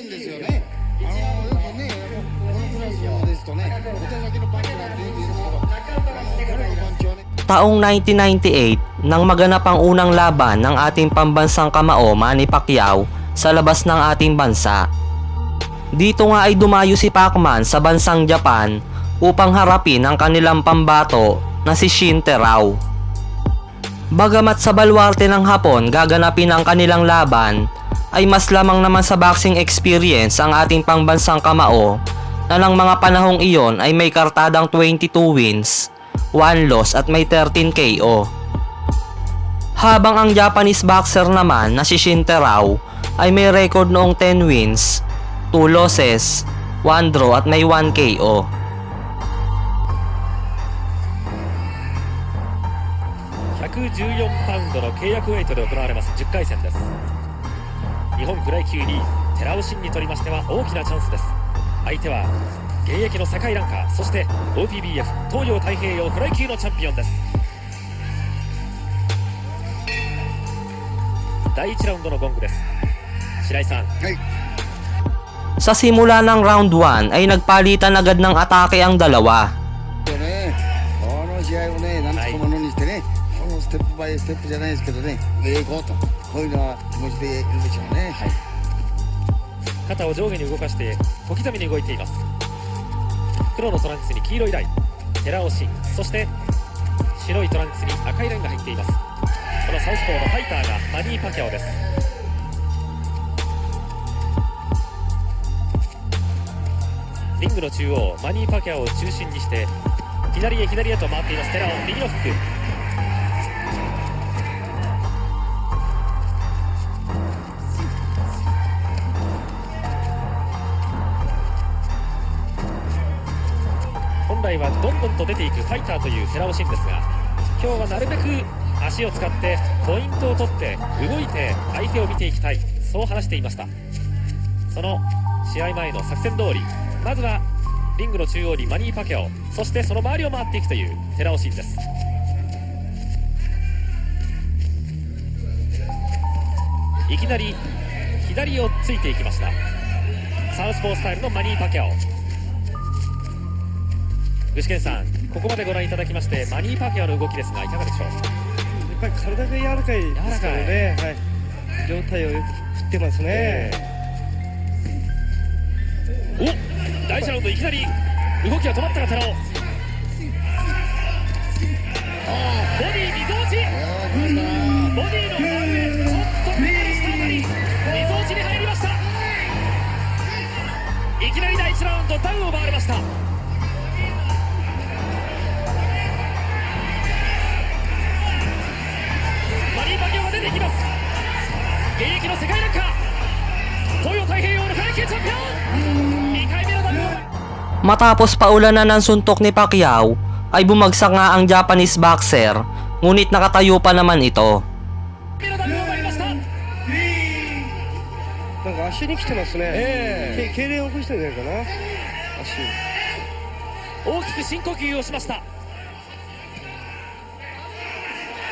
んですよね。よくね、このクラスですとね、小手先のパンチなんて言うんですけど、彼のパンチはね。Taong 1998 nang maganap ang unang laban ng ating pambansang kamao Manny Pacquiao sa labas ng ating bansa. Dito nga ay dumayo si Pacman sa bansang Japan upang harapin ang kanilang pambato na si Shin Terao. Bagamat sa baluarte ng Hapon gaganapin ang kanilang laban, ay mas lamang naman sa boxing experience ang ating pambansang kamao na ng mga panahong iyon ay may kartadang 22 wins, 1 loss at may 13 KO. Habang ang Japanese boxer naman na si Shin Terao ay may record noong 10 wins, 2 losses, 1 draw at may 1 KO. 114パウンドの契約ウェイトで行われます10回戦です。日本フライ級2位寺尾真にとりましては大きなチャンスです。相手は現役の世界ランカー、そして OPBF 東洋太平洋フライ級のチャンピオンです。第1ラウンドのゴングです。白井さん、はい。 Sa simula ng round 1 ay nagpalitan agad ng atake ang dalawa. ね、この試合をね、なんとかものにしてね、ステップバイステップじゃないですけどね、上へ行こうと、こういうのは気持ちでいるでしょうね。はい。肩を上下に動かして小刻みに動いています。黒のトランクスに黄色いライン、寺尾真、そして白いトランクスに赤いラインが入っています。このサウスポーのファイターがマニー・パキャオです。リングの中央、マニー・パキャオを中心にして左へ左へと回っています寺尾。右のフック、本来はどんどんと出ていくファイターという寺尾真ですが、今日はなるべく足を使ってポイントを取って動いて相手を見ていきたい、そう話していました。その試合前の作戦通り、まずはリングの中央にマニー・パキャオ、そしてその周りを回っていくという寺尾真です。いきなり左をついていきました。サウスポースタイルのマニー・パキャオ。具志堅さん、ここまでご覧いただきましてマニー・パキャオの動きですがいかがでしょう。やっぱり体が柔らかいですからね、はい、上体をよく振ってますね。お、第1ラウンドいきなり動きが止まったが寺尾、ボディ二度落ち、ボディの真上、ちょっとペダルしたあたり二度落ちに入りました。いきなり第1ラウンドダウンを回りました。マニー・パキャオが出ていきます。現役の世界ランカー、東洋太平洋のフライ級チャンピオン、2回目のダウン。 Matapos paulanan ng suntok ni Pacquiao ay bumagsak nga ang Japanese boxer, ngunit nakatayo pa naman ito. なんか足に来てますね、痙攣を起こしてるんじゃないかな。大きく深呼吸をしました。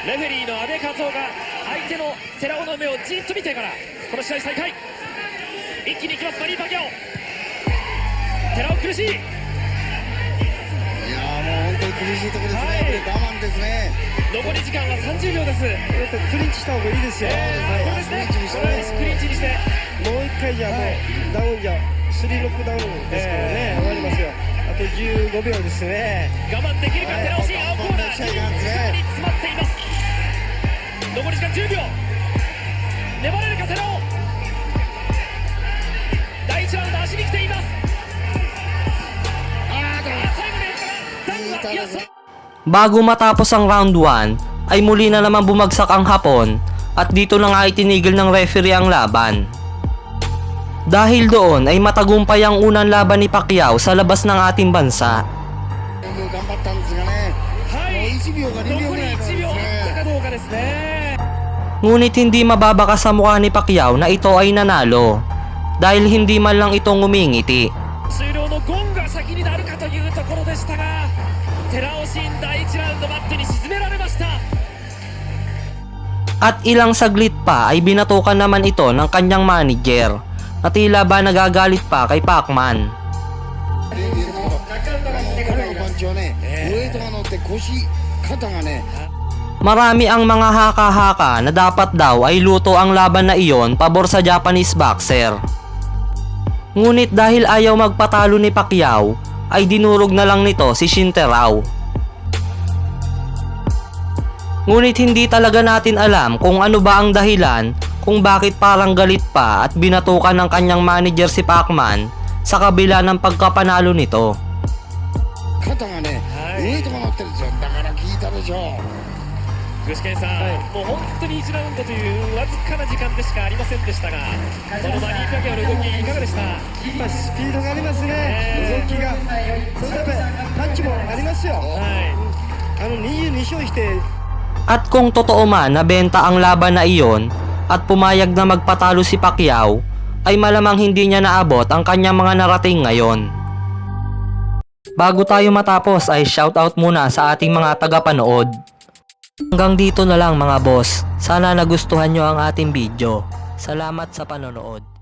レフェリーの阿部和夫が相手の寺尾の目をじっと見てからこの試合再開、一気にいきますマニー・パキャオ。寺尾苦しい。いやー、もう本当に苦しいところですね。我慢ですね。残り時間は30秒です。やっぱりクリンチした方がいいですよ、そうですね、クリンチにして、もう1回じゃもうダウンじゃ3ロックダウンですからね、終わりますよ。あと15秒ですね。我慢できるか寺尾真。青コーナー中に詰まっています。残り時間10秒、粘れるか寺尾。第1ラウンド足に来ています。Bago matapos ang round 1 ay muli na naman bumagsak ang Hapon at dito na nga itinigil ng referee ang laban. Dahil doon ay matagumpay ang unang laban ni Pacquiao sa labas ng ating bansa. 頑張ったんですがね、もう1秒か2秒ぐらいですね。 Ngunit hindi mababaka sa mukha ni Pacquiao na ito ay nanalo dahil hindi man lang itong ngumingiti. 終了のゴンが先になるかというところでしたが、寺尾真第1ラウンドマットに沈められました。 At ilang saglit pa ay binatukan naman ito ng kanyang manager na tila ba nagagalit pa kay Pacman. 彼のパンチはね、ウエイトが乗って腰、肩がね、 Marami ang mga haka-haka na dapat daw ay luto ang laban na iyon pabor sa Japanese boxer. Ngunit dahil ayaw magpatalo ni Pacquiao, ay dinurog na lang nito si Shinterao. Ngunit hindi talaga natin alam kung ano ba ang dahilan kung bakit parang galit pa at binatukan ng kanyang manager si Pacman sa kabila ng pagkapanalo nito. 肩がね、ウエイトが乗ってるんですよ。だから効いたでしょ。 具志堅さん、もう本当に1ラウンドというわずかな時間でしかありませんでしたが、このマニー・パキャオの動きいかがでした？スピードがありますね、動きが。それでパンチもありますよ。22勝して At kung totoo man na benta ang laban na iyon at pumayag na magpatalo si Pacquiao, ay malamang hindi niya naabot ang kanyang mga narating ngayon. Bago tayo matapos ay shoutout muna sa ating mga tagapanood. Hanggang dito na lang mga boss. Sana nagustuhan nyo ang ating video. Salamat sa panonood.